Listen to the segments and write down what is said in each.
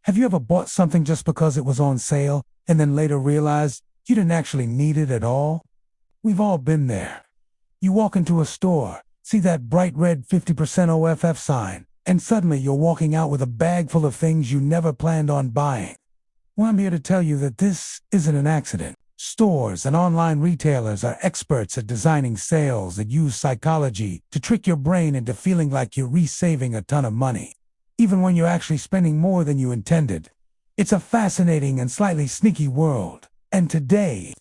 Have you ever bought something just because it was on sale and then later realized you didn't actually need it at all? We've all been there. You walk into a store, see that bright red 50% OFF sign, and suddenly you're walking out with a bag full of things you never planned on buying. Well, I'm here to tell you that this isn't an accident. Stores and online retailers are experts at designing sales that use psychology to trick your brain into feeling like you're resaving a ton of money, even when you're actually spending more than you intended. It's a fascinating and slightly sneaky world, and today,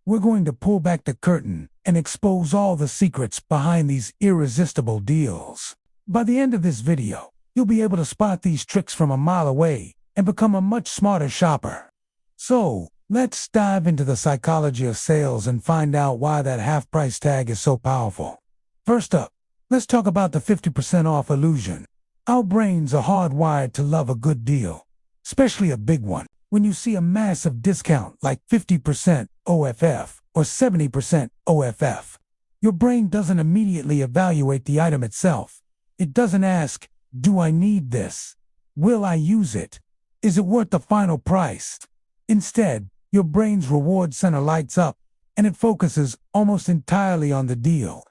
we're going to pull back the curtain and expose all the secrets behind these irresistible deals. By the end of this video, you'll be able to spot these tricks from a mile away and become a much smarter shopper. So, let's dive into the psychology of sales and find out why that half-price tag is so powerful. First up, let's talk about the 50% off illusion. Our brains are hardwired to love a good deal, especially a big one. When you see a massive discount like 50% OFF or 70% OFF, your brain doesn't immediately evaluate the item itself. It doesn't ask, do I need this? Will I use it? Is it worth the final price? Instead, your brain's reward center lights up, and it focuses almost entirely on the deal.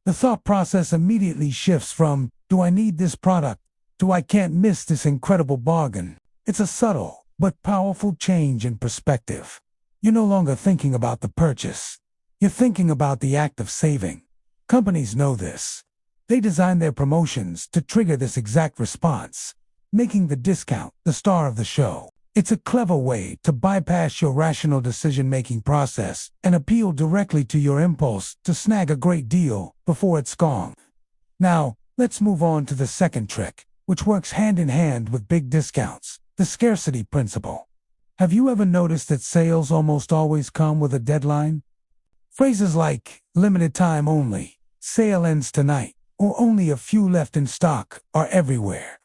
The thought process immediately shifts from, do I need this product, to I can't miss this incredible bargain. It's a subtle but powerful change in perspective. You're no longer thinking about the purchase. You're thinking about the act of saving. Companies know this. They design their promotions to trigger this exact response, making the discount the star of the show. It's a clever way to bypass your rational decision-making process and appeal directly to your impulse to snag a great deal before it's gone. Now, let's move on to the second trick, which works hand in hand with big discounts: the scarcity principle. Have you ever noticed that sales almost always come with a deadline? Phrases like limited time only, sale ends tonight, or only a few left in stock are everywhere.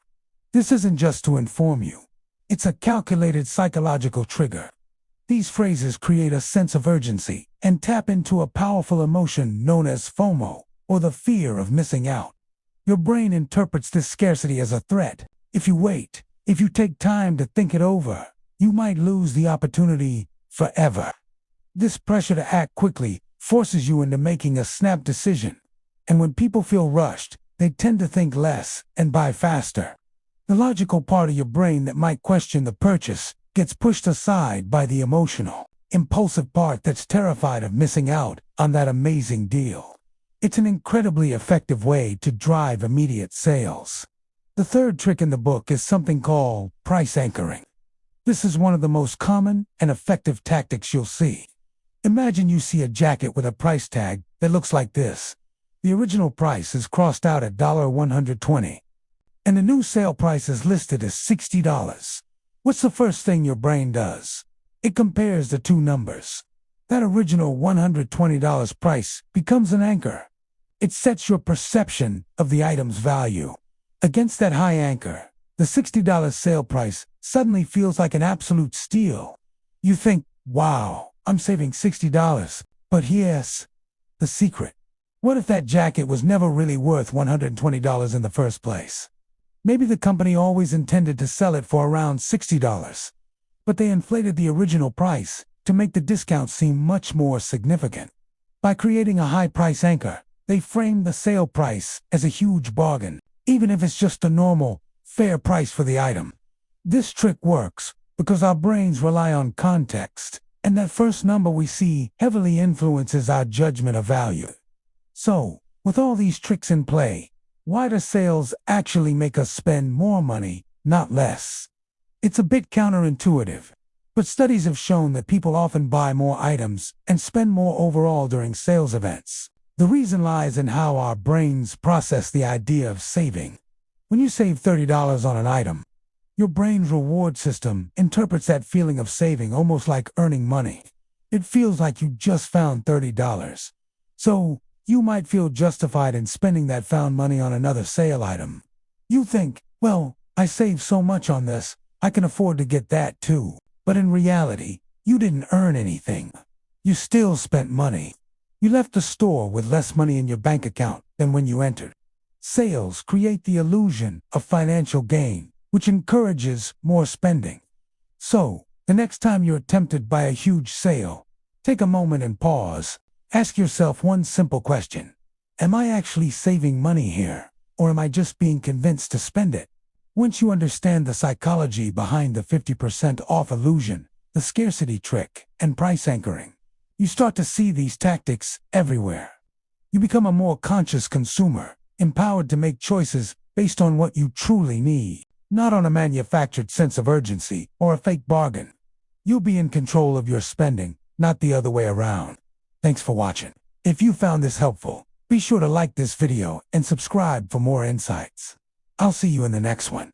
This isn't just to inform you. It's a calculated psychological trigger. These phrases create a sense of urgency and tap into a powerful emotion known as FOMO, or the fear of missing out. Your brain interprets this scarcity as a threat. If you wait, if you take time to think it over, you might lose the opportunity forever. This pressure to act quickly forces you into making a snap decision. And when people feel rushed, they tend to think less and buy faster. The logical part of your brain that might question the purchase gets pushed aside by the emotional, impulsive part that's terrified of missing out on that amazing deal. It's an incredibly effective way to drive immediate sales. The third trick in the book is something called price anchoring. This is one of the most common and effective tactics you'll see. Imagine you see a jacket with a price tag that looks like this. The original price is crossed out at $120, and the new sale price is listed as $60. What's the first thing your brain does? It compares the two numbers. That original $120 price becomes an anchor. It sets your perception of the item's value. Against that high anchor, the $60 sale price suddenly feels like an absolute steal. You think, wow, I'm saving $60. But here's the secret. What if that jacket was never really worth $120 in the first place? Maybe the company always intended to sell it for around $60, but they inflated the original price to make the discount seem much more significant. By creating a high price anchor, they framed the sale price as a huge bargain, even if it's just a normal, fair price for the item. This trick works because our brains rely on context, and that first number we see heavily influences our judgment of value. So, with all these tricks in play, why do sales actually make us spend more money, not less? It's a bit counterintuitive, but studies have shown that people often buy more items and spend more overall during sales events. The reason lies in how our brains process the idea of saving. When you save $30 on an item, your brain's reward system interprets that feeling of saving almost like earning money. It feels like you just found $30. So, you might feel justified in spending that found money on another sale item. You think, well, I saved so much on this, I can afford to get that too. But in reality, you didn't earn anything. You still spent money. You left the store with less money in your bank account than when you entered. Sales create the illusion of financial gain, which encourages more spending. So, the next time you're tempted by a huge sale, take a moment and pause. Ask yourself one simple question. Am I actually saving money here, or am I just being convinced to spend it? Once you understand the psychology behind the 50% off illusion, the scarcity trick, and price anchoring, you start to see these tactics everywhere. You become a more conscious consumer, empowered to make choices based on what you truly need, not on a manufactured sense of urgency or a fake bargain. You'll be in control of your spending, not the other way around. Thanks for watching. If you found this helpful, be sure to like this video and subscribe for more insights. I'll see you in the next one.